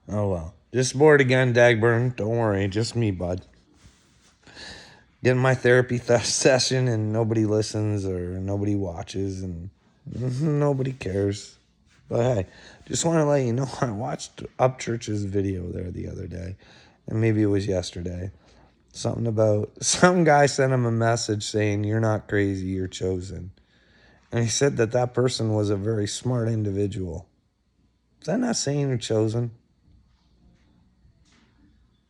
Oh well. Just bored again, Dagburn. Don't worry, just me, bud. Getting my therapy session and nobody listens or nobody watches and nobody cares. But hey, just want to let you know I watched Upchurch's video there the other day, and maybe it was yesterday. Something about some guy sent him a message saying, "You're not crazy, you're chosen." And he said that that person was a very smart individual. Is that not saying you're chosen?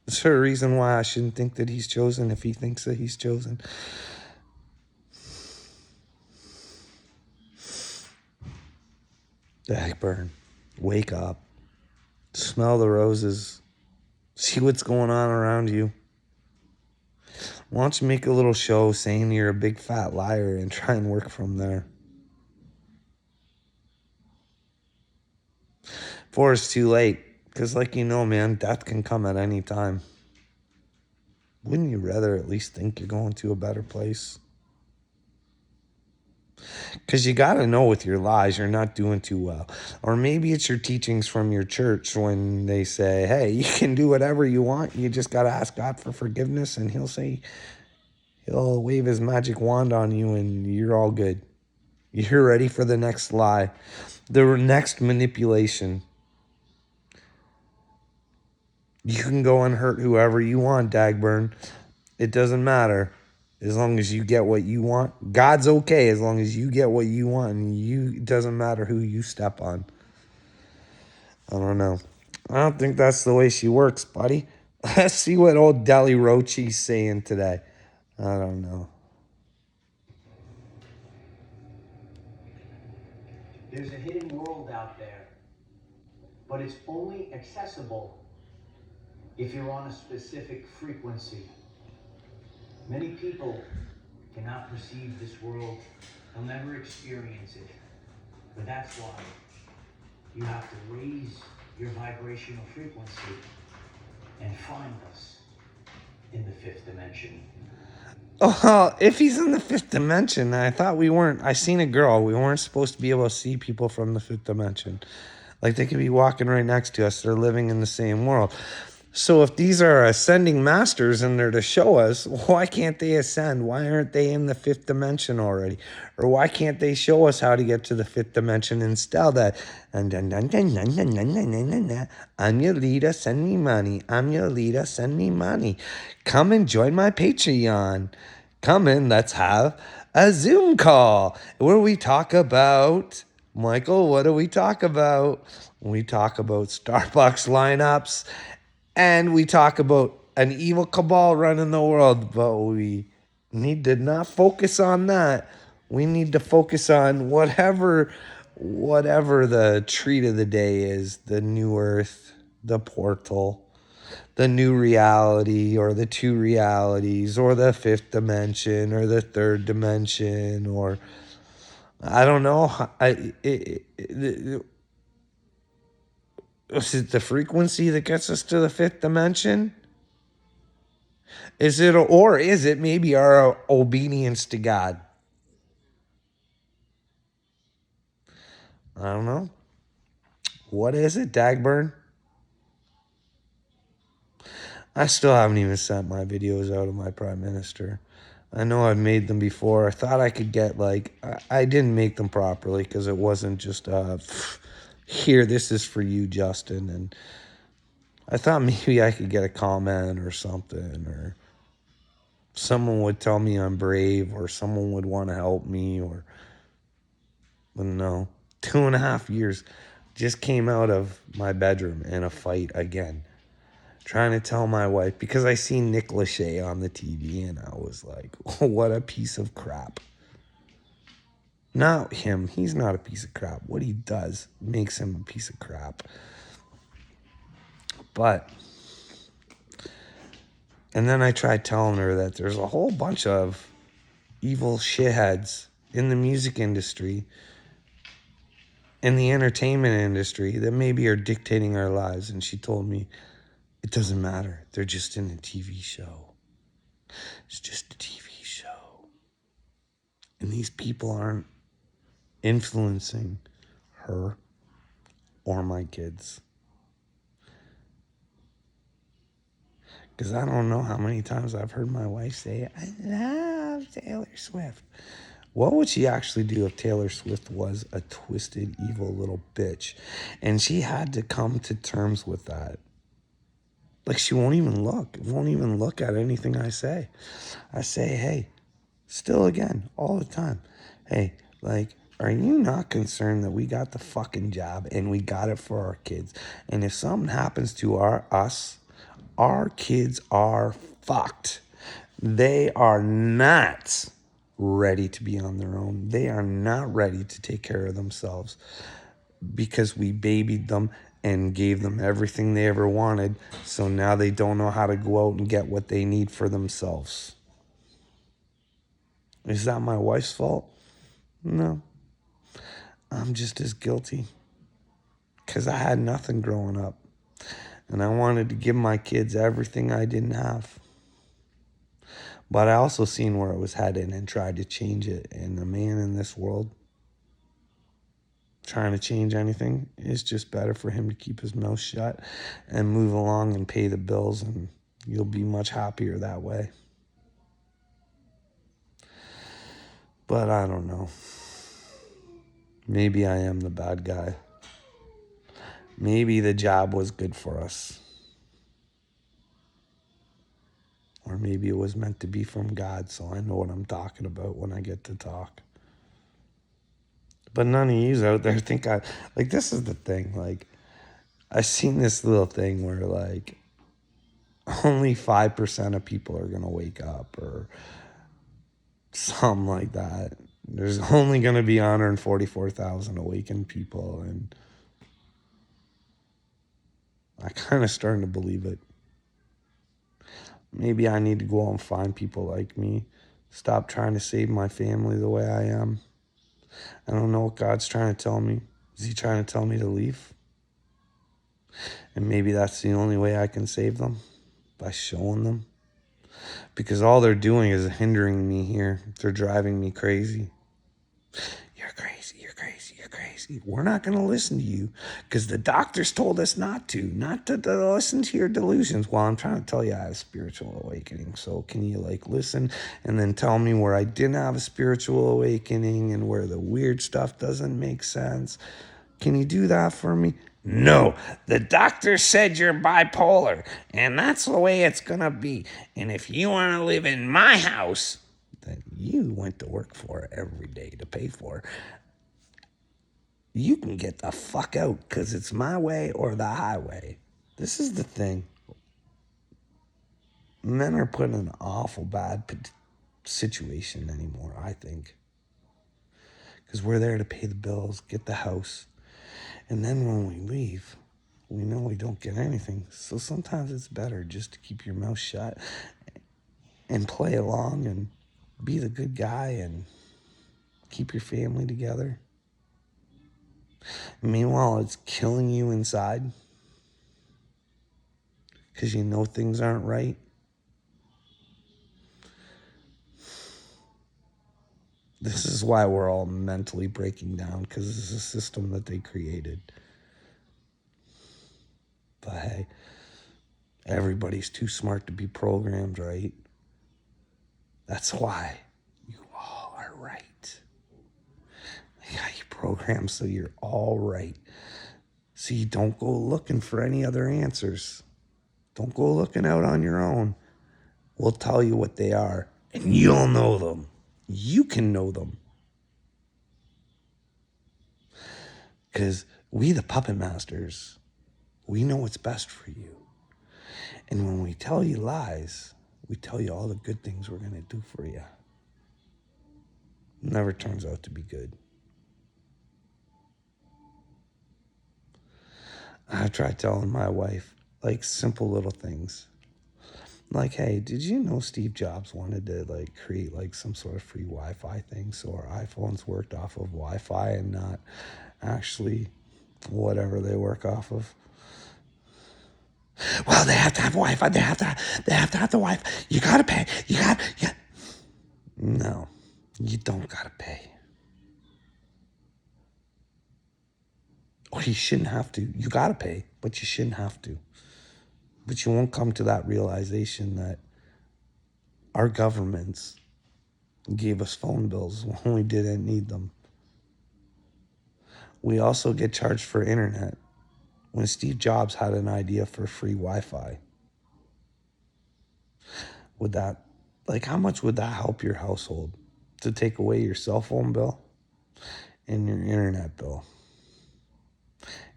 Is there a reason why I shouldn't think that he's chosen if he thinks that he's chosen? Dagburn, wake up. Smell the roses. See what's going on around you. Why don't you make a little show saying you're a big fat liar and try and work from there? Before it's too late. Because, like you know, man, death can come at any time. Wouldn't you rather at least think you're going to a better place? Because you got to know with your lies, you're not doing too well. Or maybe it's your teachings from your church when they say, hey, you can do whatever you want. You just got to ask God for forgiveness, and he'll wave his magic wand on you, and you're all good. You're ready for the next lie, the next manipulation. You can go and hurt whoever you want, Dagburn. It doesn't matter. As long as you get what you want. God's okay as long as you get what you want. And it doesn't matter who you step on. I don't know. I don't think that's the way she works, buddy. Let's see what old Deli Rochi's saying today. I don't know. There's a hidden world out there, but it's only accessible if you're on a specific frequency. Many people cannot perceive this world, they'll never experience it. But that's why you have to raise your vibrational frequency and find us in the fifth dimension. Oh, if he's in the fifth dimension, I thought we weren't. I seen a girl. We weren't supposed to be able to see people from the fifth dimension. Like they could be walking right next to us. They're living in the same world. So if these are ascending masters and they're to show us, why can't they ascend? Why aren't they in the fifth dimension already? Or why can't they show us how to get to the fifth dimension instead that I'm your leader, send me money. I'm your leader, send me money. Come and join my Patreon. Come in, let's have a Zoom call where we talk about Michael, what do we talk about? We talk about Starbucks lineups and we talk about an evil cabal running the world, but we need to not focus on that. We need to focus on whatever the treat of the day is, the new earth, the portal, the new reality or the two realities or the fifth dimension or the third dimension or I don't know. Is it the frequency that gets us to the fifth dimension? Is it maybe our obedience to God? I don't know. What is it, Dagburn? I still haven't even sent my videos out of my Prime Minister. I know I've made them before. I thought I could get I didn't make them properly because it wasn't just here, this is for you, Justin. And I thought maybe I could get a comment or something, or someone would tell me I'm brave, or someone would want to help me, but no. 2.5 years just came out of my bedroom in a fight again. Trying to tell my wife, because I seen Nick Lachey on the TV and I was like, oh, what a piece of crap. Not him. He's not a piece of crap. What he does makes him a piece of crap. But, and then I tried telling her that there's a whole bunch of evil shitheads in the music industry, in the entertainment industry, that maybe are dictating our lives. And she told me, it doesn't matter. They're just in a TV show. It's just a TV show. And these people aren't influencing her or my kids. Because I don't know how many times I've heard my wife say, I love Taylor Swift. What would she actually do if Taylor Swift was a twisted, evil little bitch? And she had to come to terms with that. Like, she won't even look at anything I say. I say, hey, still again, all the time. Hey, like, are you not concerned that we got the fucking job and we got it for our kids? And if something happens to us, our kids are fucked. They are not ready to be on their own. They are not ready to take care of themselves because we babied them and gave them everything they ever wanted. So now they don't know how to go out and get what they need for themselves. Is that my wife's fault? No. I'm just as guilty because I had nothing growing up. And I wanted to give my kids everything I didn't have. But I also seen where it was headed and tried to change it. And the man in this world trying to change anything, it's just better for him to keep his mouth shut and move along and pay the bills, and you'll be much happier that way. But I don't know. Maybe I am the bad guy. Maybe the job was good for us. Or maybe it was meant to be from God, so I know what I'm talking about when I get to talk. But none of yous out there think like, this is the thing, like, I seen this little thing where, like, only 5% of people are going to wake up or something like that. There's only going to be 144,000 awakened people, and I kind of starting to believe it. Maybe I need to go out and find people like me. Stop trying to save my family the way I am. I don't know what God's trying to tell me. Is he trying to tell me to leave? And maybe that's the only way I can save them, by showing them. Because all they're doing is hindering me here. They're driving me crazy. You're crazy, you're crazy, you're crazy. We're not going to listen to you because the doctors told us not to listen to your delusions. Well, I'm trying to tell you I had a spiritual awakening. So can you, like, listen and then tell me where I didn't have a spiritual awakening and where the weird stuff doesn't make sense? Can you do that for me? No, the doctor said you're bipolar, and that's the way it's going to be. And if you want to live in my house that you went to work for every day to pay for, you can get the fuck out because it's my way or the highway. This is the thing. Men are put in an awful bad situation anymore, I think. Because we're there to pay the bills, get the house. And then when we leave, we know we don't get anything. So sometimes it's better just to keep your mouth shut and play along and be the good guy and keep your family together. Meanwhile, it's killing you inside because you know things aren't right. This is why we're all mentally breaking down, because this is a system that they created. But hey, everybody's too smart to be programmed, right? That's why you all are right. They got you programmed so you're all right. So you don't go looking for any other answers. Don't go looking out on your own. We'll tell you what they are, and you'll know them. You can know them. Because we, the puppet masters, we know what's best for you. And when we tell you lies, we tell you all the good things we're going to do for you. It never turns out to be good. I've tried telling my wife, like, simple little things. Like, hey, did you know Steve Jobs wanted to, like, create, like, some sort of free Wi-Fi thing so our iPhones worked off of Wi-Fi and not actually whatever they work off of? Well, they have to have Wi-Fi. They have to have the Wi-Fi. You gotta pay. Yeah. No, you don't gotta pay. Or you shouldn't have to. You gotta pay, but you shouldn't have to. But you won't come to that realization that our governments gave us phone bills when we didn't need them. We also get charged for internet when Steve Jobs had an idea for free Wi-Fi. Would that, like, how much would that help your household to take away your cell phone bill and your internet bill?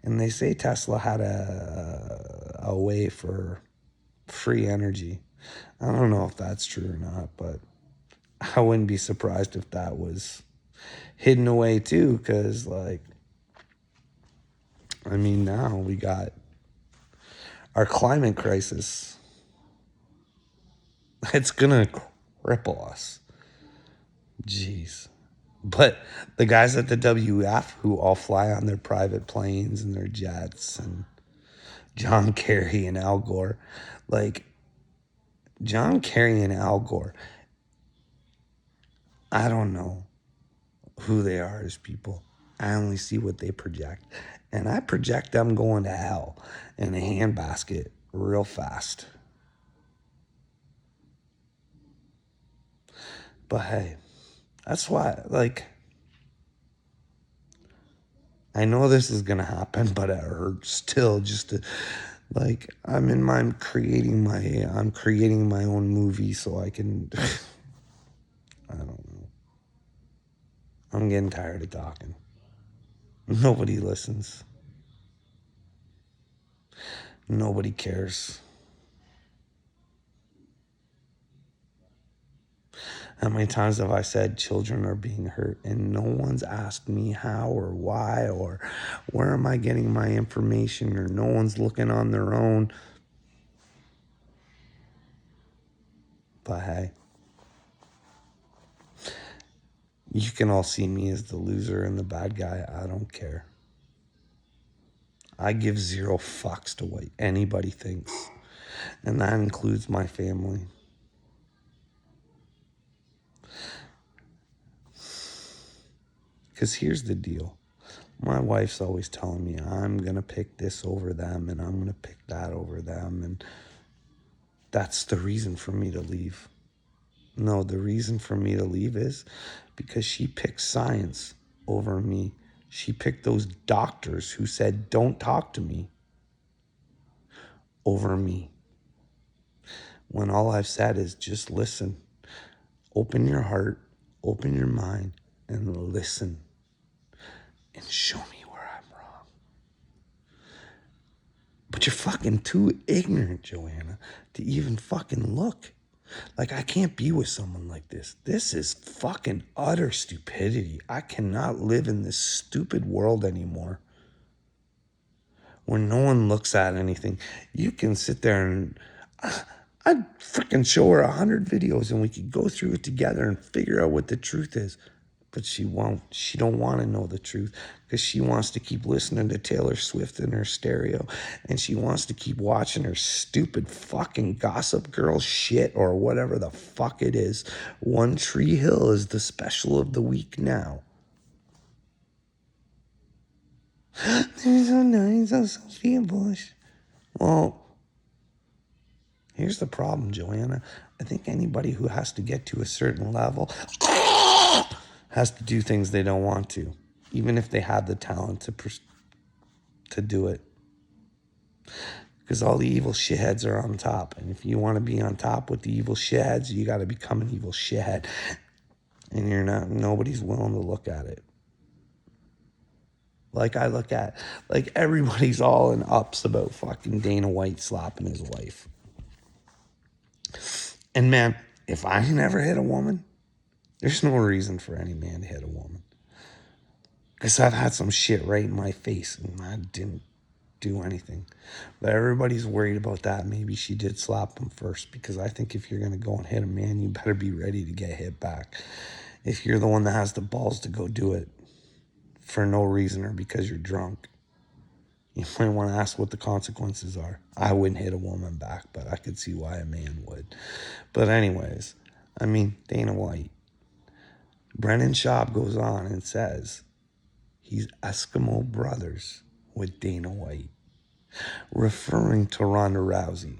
And they say Tesla had a way for free energy. I don't know if that's true or not, but I wouldn't be surprised if that was hidden away too, because, like, I mean, now we got our climate crisis. It's gonna cripple us. Jeez. But the guys at the WF who all fly on their private planes and their jets, and John Kerry and Al Gore, like, John Kerry and Al Gore, I don't know who they are as people. I only see what they project. And I project them going to hell in a handbasket real fast. But hey, that's why, like, I know this is gonna happen, but it hurts still just to, like, I'm creating my own movie so I can I don't know. I'm getting tired of talking. Nobody listens. Nobody cares. How many times have I said children are being hurt and no one's asked me how or why or where am I getting my information, or no one's looking on their own? But hey, you can all see me as the loser and the bad guy. I don't care. I give zero fucks to what anybody thinks, and that includes my family. Because here's the deal. My wife's always telling me I'm going to pick this over them and I'm going to pick that over them. And that's the reason for me to leave. No, the reason for me to leave is because she picked science over me. She picked those doctors who said, don't talk to me, over me. When all I've said is just listen. Open your heart, open your mind, and listen. And show me where I'm wrong. But you're fucking too ignorant, Joanna, to even fucking look. Like, I can't be with someone like this. This is fucking utter stupidity. I cannot live in this stupid world anymore where no one looks at anything. You can sit there and I'd freaking show her 100 videos and we could go through it together and figure out what the truth is. But she won't. She don't want to know the truth because she wants to keep listening to Taylor Swift in her stereo, and she wants to keep watching her stupid fucking Gossip Girl shit or whatever the fuck it is. One Tree Hill is the special of the week now. They're so nice, oh, Sophia Bush. Well, here's the problem, Joanna. I think anybody who has to get to a certain level has to do things they don't want to, even if they have the talent to do it. Because all the evil shitheads are on top. And if you want to be on top with the evil shitheads, you got to become an evil shithead. And you're not, nobody's willing to look at it. Like I look at, like everybody's all in ups about fucking Dana White slapping his wife. And man, if I never hit a woman, there's no reason for any man to hit a woman. Because I've had some shit right in my face and I didn't do anything. But everybody's worried about that. Maybe she did slap him first, because I think if you're going to go and hit a man, you better be ready to get hit back. If you're the one that has the balls to go do it for no reason or because you're drunk, you might want to ask what the consequences are. I wouldn't hit a woman back, but I could see why a man would. But anyways, I mean, Dana White. Brennan Schaub goes on and says he's Eskimo brothers with Dana White, referring to Ronda Rousey.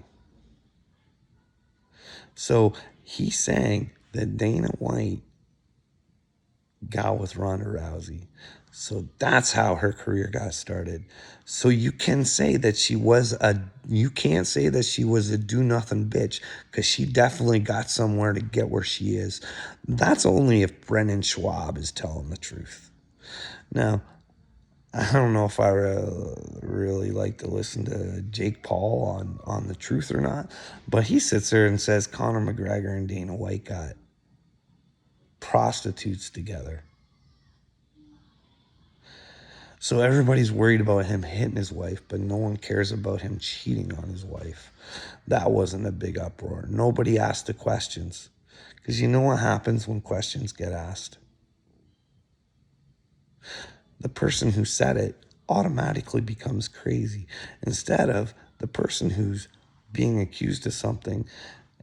So he's saying that Dana White got with Ronda Rousey. So that's how her career got started. So you can say that you can't say that she was a do nothing bitch, because she definitely got somewhere to get where she is. That's only if Brennan Schwab is telling the truth. Now, I don't know if I really like to listen to Jake Paul on the truth or not, but he sits there and says Conor McGregor and Dana White got prostitutes together. So everybody's worried about him hitting his wife, but no one cares about him cheating on his wife. That wasn't a big uproar. Nobody asked the questions, because you know what happens when questions get asked? The person who said it automatically becomes crazy. Instead of the person who's being accused of something,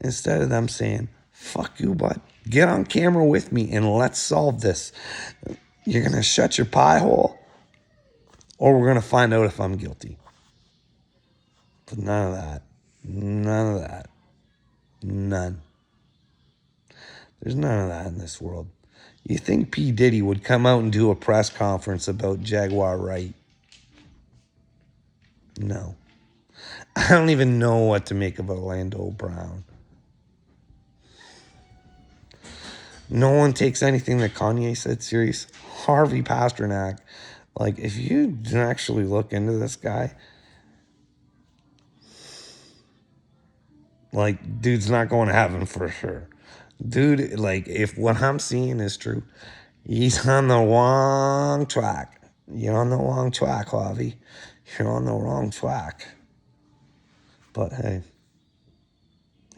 instead of them saying, fuck you, bud, get on camera with me and let's solve this. You're going to shut your pie hole, or we're going to find out if I'm guilty. But none of that. None of that. None. There's none of that in this world. You think P. Diddy would come out and do a press conference about Jaguar Wright? No. I don't even know what to make of Orlando Brown. No one takes anything that Kanye said serious. Harvey Pasternak, like, if you actually look into this guy, like, dude's not going to heaven for sure. Dude, like, if what I'm seeing is true, he's on the wrong track. You're on the wrong track, Harvey. You're on the wrong track. But hey,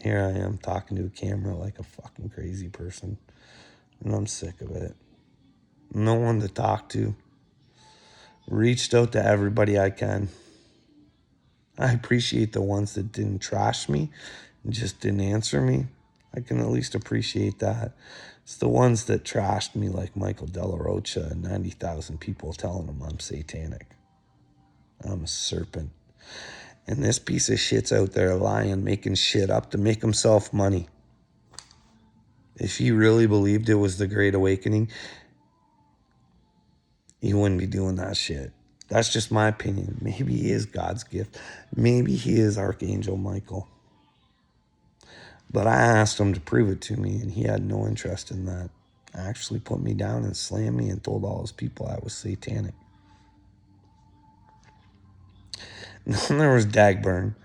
here I am talking to a camera like a fucking crazy person. And I'm sick of it. No one to talk to. Reached out to everybody I can. I appreciate the ones that didn't trash me and just didn't answer me. I can at least appreciate that. It's the ones that trashed me, like Michael De La Rocha and 90,000 people telling him I'm satanic. I'm a serpent. And this piece of shit's out there lying, making shit up to make himself money. If he really believed it was the Great Awakening, he wouldn't be doing that shit. That's just my opinion. Maybe he is God's gift. Maybe he is Archangel Michael. But I asked him to prove it to me, and he had no interest in that. Actually put me down and slammed me and told all his people I was satanic. And then there was Dagburn.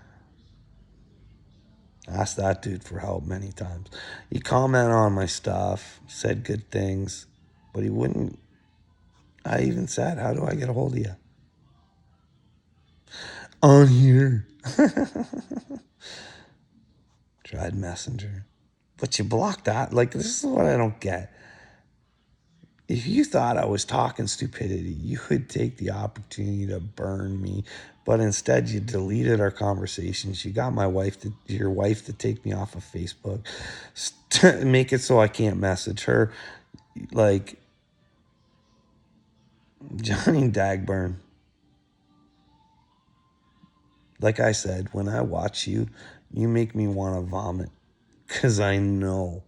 I asked that dude for help many times. He commented on my stuff, said good things, but he wouldn't. I even said, how do I get a hold of you? On here. Tried Messenger. But you blocked that. Like, this is what I don't get. If you thought I was talking stupidity, you would take the opportunity to burn me. But instead, you deleted our conversations. You got your wife to take me off of Facebook. Make it so I can't message her. Like, Johnny Dagburn. Like I said, when I watch you, you make me want to vomit. Because I know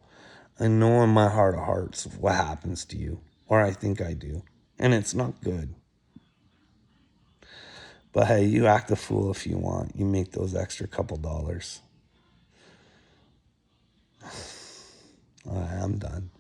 in my heart of hearts what happens to you. Or I think I do. And it's not good. But hey, you act a fool if you want. You make those extra couple dollars. All right, I'm done.